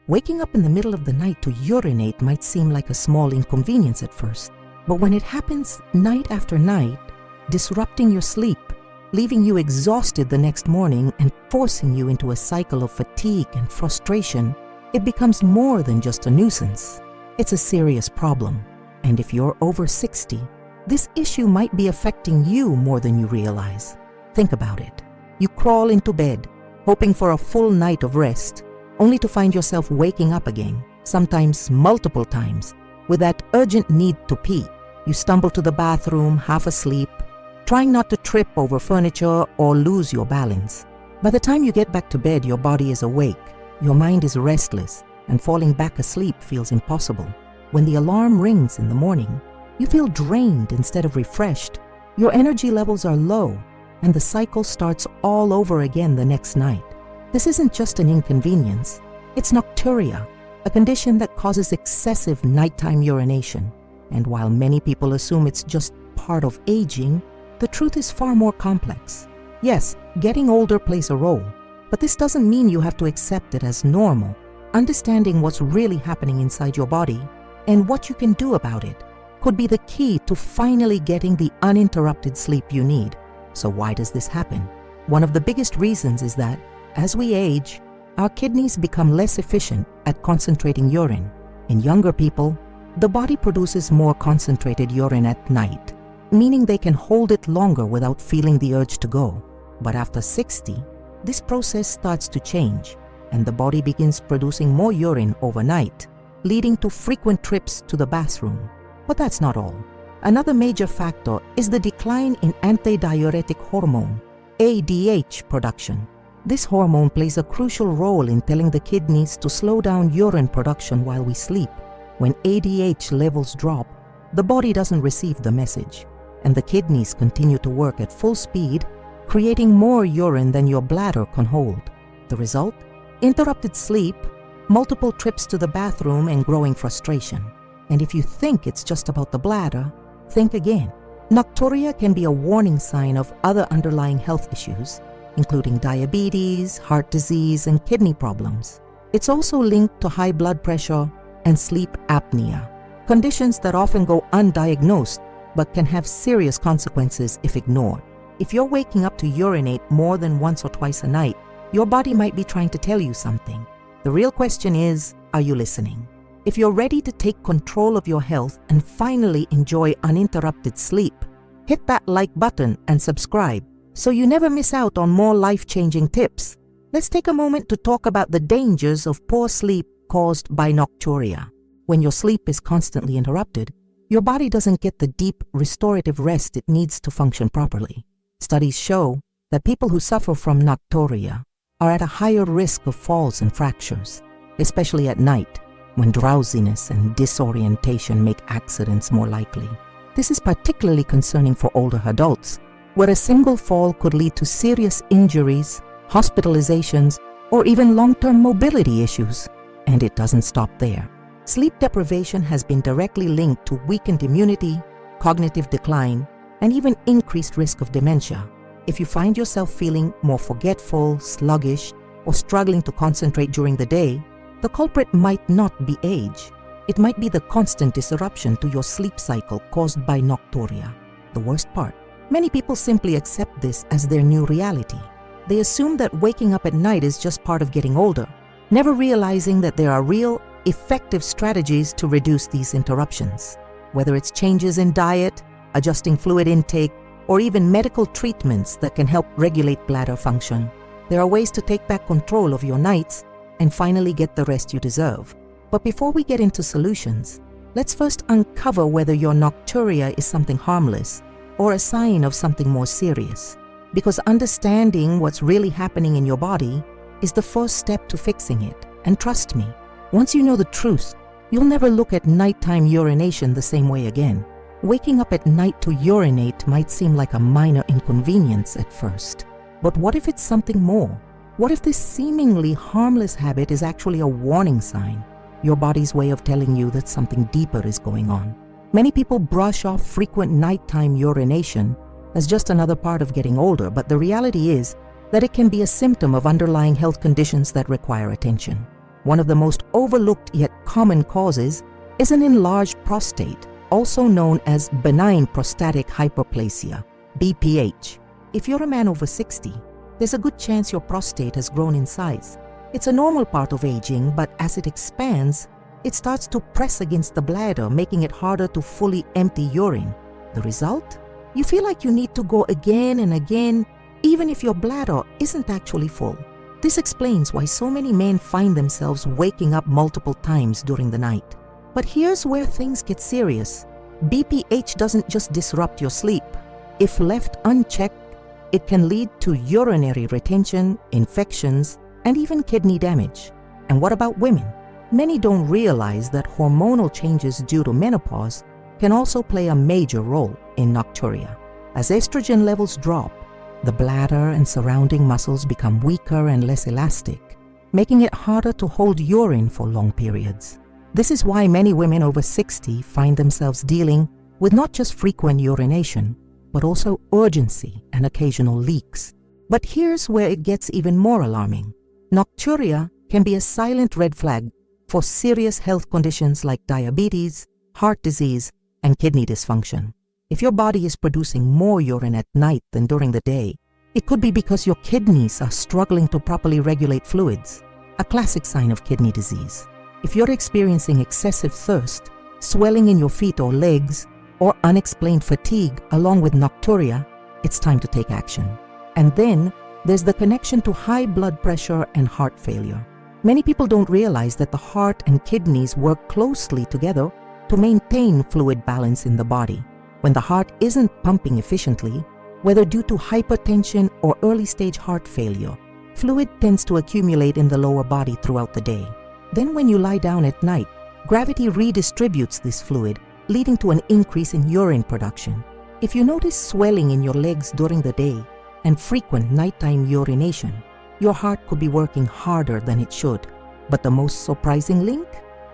Waking up in the middle of the night to urinate might seem like a small inconvenience at first, but when it happens night after night, disrupting your sleep, leaving you exhausted the next morning and forcing you into a cycle of fatigue and frustration, it becomes more than just a nuisance. It's a serious problem, and if you're over 60, this issue might be affecting you more than you realize. Think about it. You crawl into bed, hoping for a full night of rest, only to find yourself waking up again, sometimes multiple times, with that urgent need to pee. You stumble to the bathroom, half asleep, trying not to trip over furniture or lose your balance. By the time you get back to bed, your body is awake, your mind is restless, and falling back asleep feels impossible. When the alarm rings in the morning, you feel drained instead of refreshed. Your energy levels are low, and the cycle starts all over again the next night. This isn't just an inconvenience, it's nocturia, a condition that causes excessive nighttime urination. And while many people assume it's just part of aging, the truth is far more complex. Yes, getting older plays a role, but this doesn't mean you have to accept it as normal. Understanding what's really happening inside your body and what you can do about it could be the key to finally getting the uninterrupted sleep you need. So why does this happen? One of the biggest reasons is that as we age, our kidneys become less efficient at concentrating urine. In younger people, the body produces more concentrated urine at night, meaning they can hold it longer without feeling the urge to go. But after 60, this process starts to change, and the body begins producing more urine overnight, leading to frequent trips to the bathroom. But that's not all. Another major factor is the decline in antidiuretic hormone, ADH, production. This hormone plays a crucial role in telling the kidneys to slow down urine production while we sleep. When ADH levels drop, the body doesn't receive the message, and the kidneys continue to work at full speed, creating more urine than your bladder can hold. The result? Interrupted sleep, multiple trips to the bathroom, and growing frustration. And if you think it's just about the bladder, think again. Nocturia can be a warning sign of other underlying health issues, including diabetes, heart disease, and kidney problems. It's also linked to high blood pressure and sleep apnea, conditions that often go undiagnosed but can have serious consequences if ignored. If you're waking up to urinate more than once or twice a night, your body might be trying to tell you something. The real question is, are you listening? If you're ready to take control of your health and finally enjoy uninterrupted sleep, hit that like button and subscribe so you never miss out on more life-changing tips. Let's take a moment to talk about the dangers of poor sleep caused by nocturia. When your sleep is constantly interrupted, your body doesn't get the deep, restorative rest it needs to function properly. Studies show that people who suffer from nocturia are at a higher risk of falls and fractures, especially at night, when drowsiness and disorientation make accidents more likely. This is particularly concerning for older adults, where a single fall could lead to serious injuries, hospitalizations, or even long-term mobility issues. And it doesn't stop there. Sleep deprivation has been directly linked to weakened immunity, cognitive decline, and even increased risk of dementia. If you find yourself feeling more forgetful, sluggish, or struggling to concentrate during the day, the culprit might not be age. It might be the constant disruption to your sleep cycle caused by nocturia. The worst part, many people simply accept this as their new reality. They assume that waking up at night is just part of getting older, never realizing that there are real, effective strategies to reduce these interruptions. Whether it's changes in diet, adjusting fluid intake, or even medical treatments that can help regulate bladder function, there are ways to take back control of your nights and finally get the rest you deserve. But before we get into solutions, let's first uncover whether your nocturia is something harmless or a sign of something more serious. Because understanding what's really happening in your body is the first step to fixing it. And trust me, once you know the truth, you'll never look at nighttime urination the same way again. Waking up at night to urinate might seem like a minor inconvenience at first. But what if it's something more? What if this seemingly harmless habit is actually a warning sign? Your body's way of telling you that something deeper is going on. Many people brush off frequent nighttime urination as just another part of getting older, but the reality is that it can be a symptom of underlying health conditions that require attention. One of the most overlooked yet common causes is an enlarged prostate, also known as benign prostatic hyperplasia, BPH. If you're a man over 60, there's a good chance your prostate has grown in size. It's a normal part of aging, but as it expands, it starts to press against the bladder, making it harder to fully empty urine. The result? You feel like you need to go again and again, even if your bladder isn't actually full. This explains why so many men find themselves waking up multiple times during the night. But here's where things get serious. BPH doesn't just disrupt your sleep. If left unchecked, it can lead to urinary retention, infections, and even kidney damage. And what about women? Many don't realize that hormonal changes due to menopause can also play a major role in nocturia. As estrogen levels drop, the bladder and surrounding muscles become weaker and less elastic, making it harder to hold urine for long periods. This is why many women over 60 find themselves dealing with not just frequent urination, but also urgency and occasional leaks. But here's where it gets even more alarming. Nocturia can be a silent red flag for serious health conditions like diabetes, heart disease, and kidney dysfunction. If your body is producing more urine at night than during the day, it could be because your kidneys are struggling to properly regulate fluids, a classic sign of kidney disease. If you're experiencing excessive thirst, swelling in your feet or legs, or unexplained fatigue along with nocturia, it's time to take action. And then there's the connection to high blood pressure and heart failure. Many people don't realize that the heart and kidneys work closely together to maintain fluid balance in the body. When the heart isn't pumping efficiently, whether due to hypertension or early-stage heart failure, fluid tends to accumulate in the lower body throughout the day. Then when you lie down at night, gravity redistributes this fluid, leading to an increase in urine production. If you notice swelling in your legs during the day and frequent nighttime urination, your heart could be working harder than it should. But the most surprising link?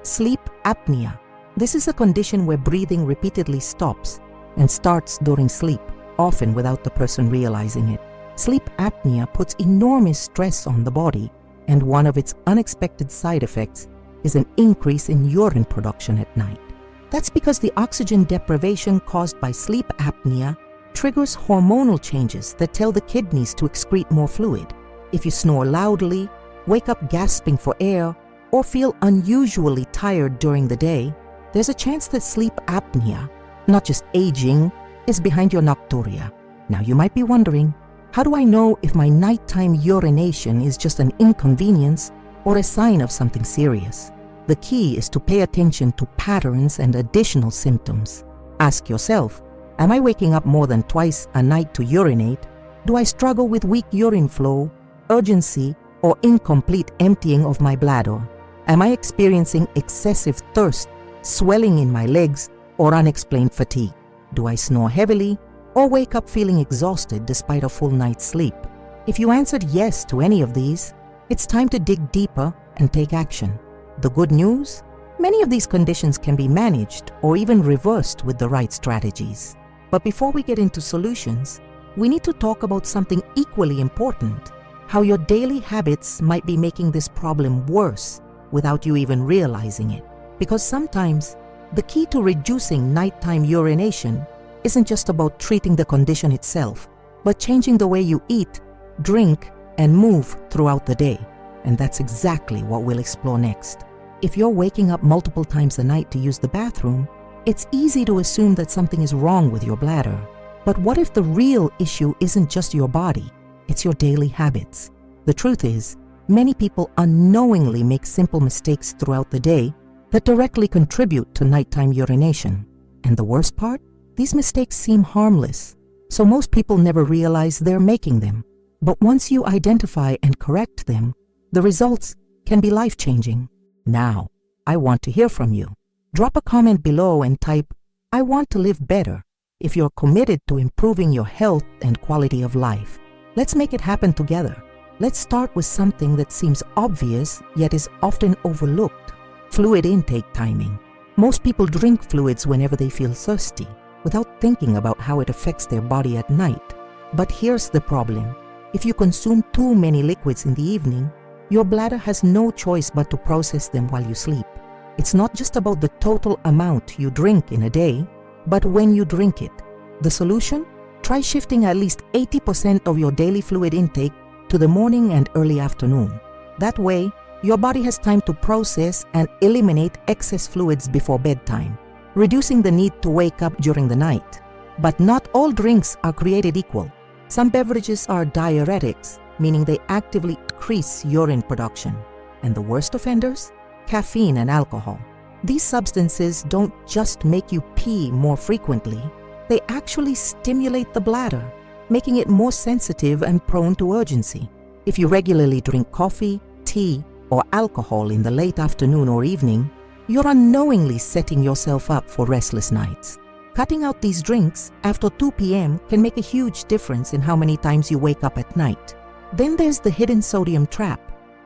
Sleep apnea. This is a condition where breathing repeatedly stops and starts during sleep, often without the person realizing it. Sleep apnea puts enormous stress on the body, and one of its unexpected side effects is an increase in urine production at night. That's because the oxygen deprivation caused by sleep apnea triggers hormonal changes that tell the kidneys to excrete more fluid. If you snore loudly, wake up gasping for air, or feel unusually tired during the day, there's a chance that sleep apnea, not just aging, is behind your nocturia. Now you might be wondering, how do I know if my nighttime urination is just an inconvenience or a sign of something serious? The key is to pay attention to patterns and additional symptoms. Ask yourself, am I waking up more than twice a night to urinate? Do I struggle with weak urine flow, urgency, or incomplete emptying of my bladder? Am I experiencing excessive thirst, swelling in my legs, or unexplained fatigue? Do I snore heavily or wake up feeling exhausted despite a full night's sleep? If you answered yes to any of these, it's time to dig deeper and take action. The good news? Many of these conditions can be managed or even reversed with the right strategies. But before we get into solutions, we need to talk about something equally important: how your daily habits might be making this problem worse without you even realizing it. Because sometimes the key to reducing nighttime urination isn't just about treating the condition itself, but changing the way you eat, drink, and move throughout the day. And that's exactly what we'll explore next. If you're waking up multiple times a night to use the bathroom, it's easy to assume that something is wrong with your bladder. But what if the real issue isn't just your body, it's your daily habits? The truth is, many people unknowingly make simple mistakes throughout the day that directly contribute to nighttime urination. And the worst part? These mistakes seem harmless, so most people never realize they're making them. But once you identify and correct them, the results can be life-changing. Now, I want to hear from you. Drop a comment below and type, "I want to live better," if you're committed to improving your health and quality of life. Let's make it happen together. Let's start with something that seems obvious yet is often overlooked: fluid intake timing. Most people drink fluids whenever they feel thirsty, without thinking about how it affects their body at night. But here's the problem: if you consume too many liquids in the evening, Your bladder has no choice but to process them while you sleep. It's not just about the total amount you drink in a day, but when you drink it. The solution? Try shifting at least 80% of your daily fluid intake to the morning and early afternoon. That way, your body has time to process and eliminate excess fluids before bedtime, reducing the need to wake up during the night. But not all drinks are created equal. Some beverages are diuretics, meaning they actively increase urine production. And the worst offenders? Caffeine and alcohol. These substances don't just make you pee more frequently, they actually stimulate the bladder, making it more sensitive and prone to urgency. If you regularly drink coffee, tea, or alcohol in the late afternoon or evening, you're unknowingly setting yourself up for restless nights. Cutting out these drinks after 2 p.m. can make a huge difference in how many times you wake up at night. Then there's the hidden sodium trap.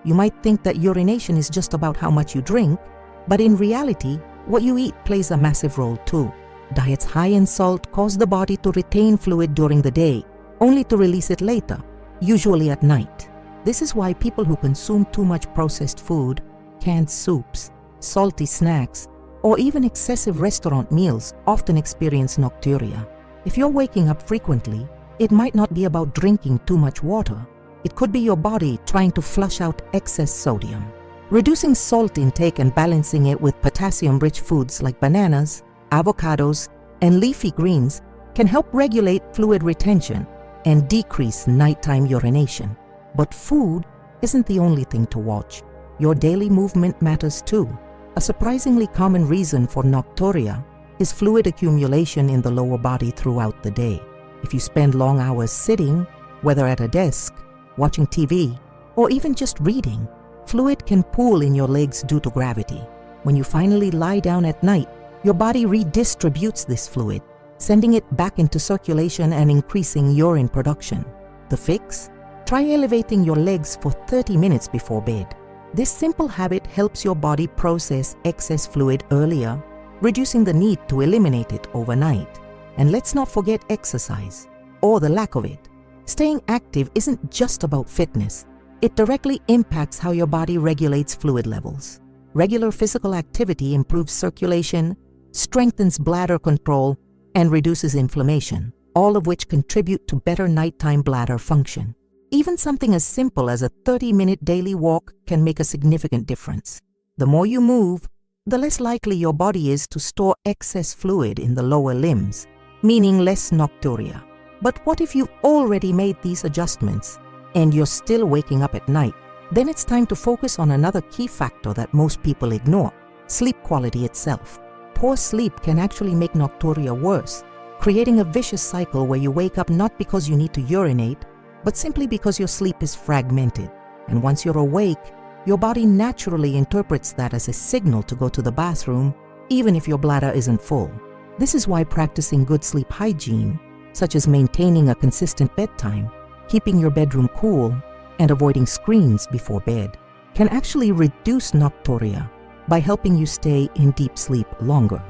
You might think that urination is just about how much you drink, but in reality, what you eat plays a massive role too. Diets high in salt cause the body to retain fluid during the day, only to release it later, usually at night. This is why people who consume too much processed food, canned soups, salty snacks, or even excessive restaurant meals often experience nocturia. If you're waking up frequently, it might not be about drinking too much water. It could be your body trying to flush out excess sodium. Reducing salt intake and balancing it with potassium-rich foods like bananas, avocados, and leafy greens can help regulate fluid retention and decrease nighttime urination. But food isn't the only thing to watch. Your daily movement matters too. A surprisingly common reason for nocturia is fluid accumulation in the lower body throughout the day. If you spend long hours sitting, whether at a desk, watching TV, or even just reading, fluid can pool in your legs due to gravity. When you finally lie down at night, your body redistributes this fluid, sending it back into circulation and increasing urine production. The fix? Try elevating your legs for 30 minutes before bed. This simple habit helps your body process excess fluid earlier, reducing the need to eliminate it overnight. And let's not forget exercise, or the lack of it. Staying active isn't just about fitness. It directly impacts how your body regulates fluid levels. Regular physical activity improves circulation, strengthens bladder control, and reduces inflammation, all of which contribute to better nighttime bladder function. Even something as simple as a 30-minute daily walk can make a significant difference. The more you move, the less likely your body is to store excess fluid in the lower limbs, meaning less nocturia. But what if you've already made these adjustments and you're still waking up at night? Then it's time to focus on another key factor that most people ignore: sleep quality itself. Poor sleep can actually make nocturia worse, creating a vicious cycle where you wake up not because you need to urinate, but simply because your sleep is fragmented. And once you're awake, your body naturally interprets that as a signal to go to the bathroom, even if your bladder isn't full. This is why practicing good sleep hygiene, such as maintaining a consistent bedtime, keeping your bedroom cool, and avoiding screens before bed, can actually reduce nocturia by helping you stay in deep sleep longer.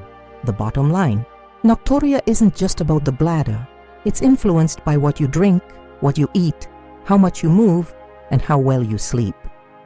The bottom line, nocturia isn't just about the bladder. It's influenced by what you drink, what you eat, how much you move, and how well you sleep.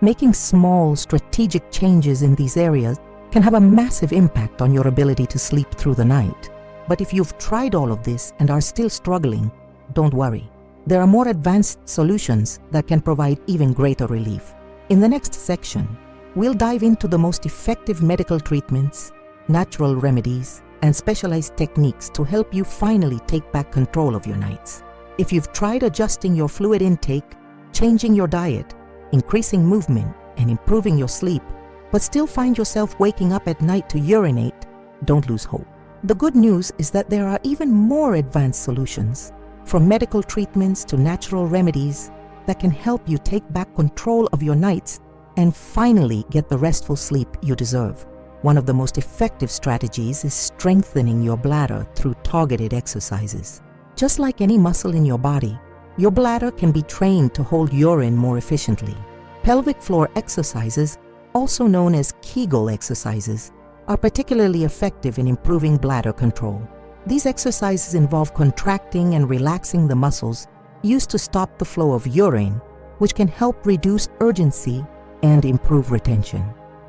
Making small, strategic changes in these areas can have a massive impact on your ability to sleep through the night. But if you've tried all of this and are still struggling, don't worry. There are more advanced solutions that can provide even greater relief. In the next section, we'll dive into the most effective medical treatments, natural remedies, and specialized techniques to help you finally take back control of your nights. If you've tried adjusting your fluid intake, changing your diet, increasing movement, and improving your sleep, but still find yourself waking up at night to urinate, don't lose hope. The good news is that there are even more advanced solutions, from medical treatments to natural remedies, that can help you take back control of your nights and finally get the restful sleep you deserve. One of the most effective strategies is strengthening your bladder through targeted exercises. Just like any muscle in your body, your bladder can be trained to hold urine more efficiently. Pelvic floor exercises, also known as Kegel exercises, are particularly effective in improving bladder control. These exercises involve contracting and relaxing the muscles used to stop the flow of urine, which can help reduce urgency and improve retention.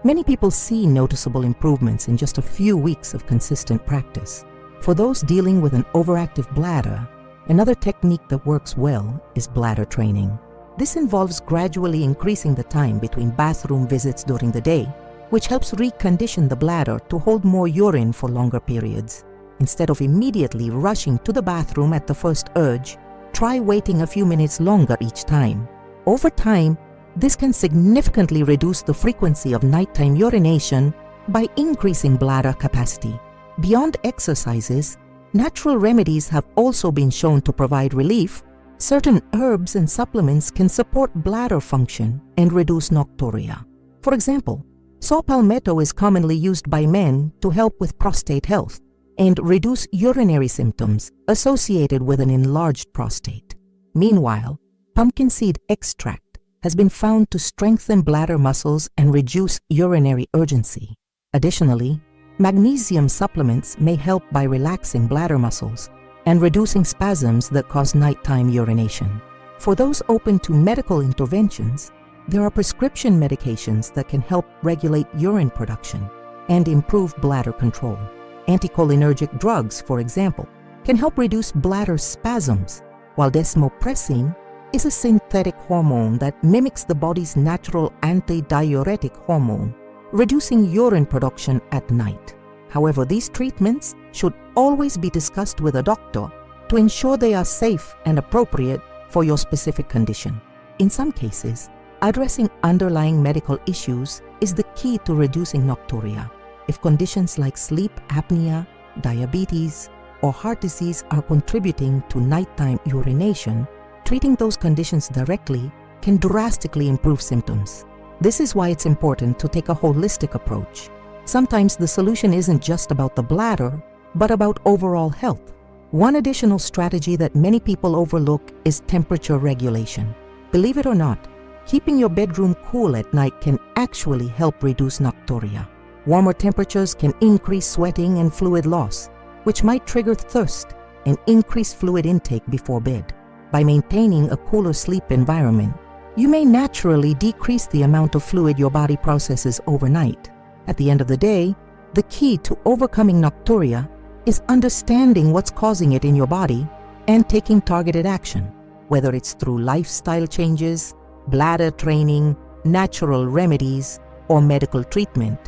Many people see noticeable improvements in just a few weeks of consistent practice. For those dealing with an overactive bladder, another technique that works well is bladder training. This involves gradually increasing the time between bathroom visits during the day, which helps recondition the bladder to hold more urine for longer periods. Instead of immediately rushing to the bathroom at the first urge, try waiting a few minutes longer each time. Over time, this can significantly reduce the frequency of nighttime urination by increasing bladder capacity. Beyond exercises, natural remedies have also been shown to provide relief. Certain herbs and supplements can support bladder function and reduce nocturia. For example, saw palmetto is commonly used by men to help with prostate health and reduce urinary symptoms associated with an enlarged prostate. Meanwhile, pumpkin seed extract has been found to strengthen bladder muscles and reduce urinary urgency. Additionally, magnesium supplements may help by relaxing bladder muscles and reducing spasms that cause nighttime urination. For those open to medical interventions, there are prescription medications that can help regulate urine production and improve bladder control. Anticholinergic drugs, for example, can help reduce bladder spasms, while desmopressin is a synthetic hormone that mimics the body's natural antidiuretic hormone, reducing urine production at night. However, these treatments should always be discussed with a doctor to ensure they are safe and appropriate for your specific condition. In some cases, addressing underlying medical issues is the key to reducing nocturia. If conditions like sleep apnea, diabetes, or heart disease are contributing to nighttime urination, treating those conditions directly can drastically improve symptoms. This is why it's important to take a holistic approach. Sometimes the solution isn't just about the bladder, but about overall health. One additional strategy that many people overlook is temperature regulation. Believe it or not, keeping your bedroom cool at night can actually help reduce nocturia. Warmer temperatures can increase sweating and fluid loss, which might trigger thirst and increase fluid intake before bed. By maintaining a cooler sleep environment, you may naturally decrease the amount of fluid your body processes overnight. At the end of the day, the key to overcoming nocturia is understanding what's causing it in your body and taking targeted action, whether it's through lifestyle changes, bladder training, natural remedies, or medical treatment.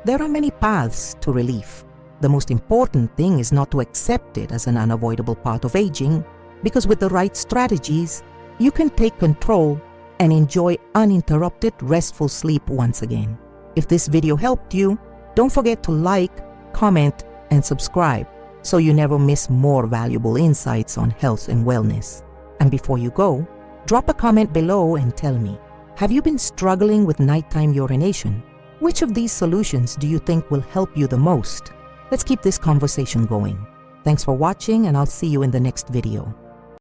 There are many paths to relief. The most important thing is not to accept it as an unavoidable part of aging, because with the right strategies, you can take control and enjoy uninterrupted, restful sleep once again. If this video helped you, don't forget to like, comment, and subscribe so you never miss more valuable insights on health and wellness. And before you go, drop a comment below and tell me, have you been struggling with nighttime urination? Which of these solutions do you think will help you the most? Let's keep this conversation going. Thanks for watching, and I'll see you in the next video.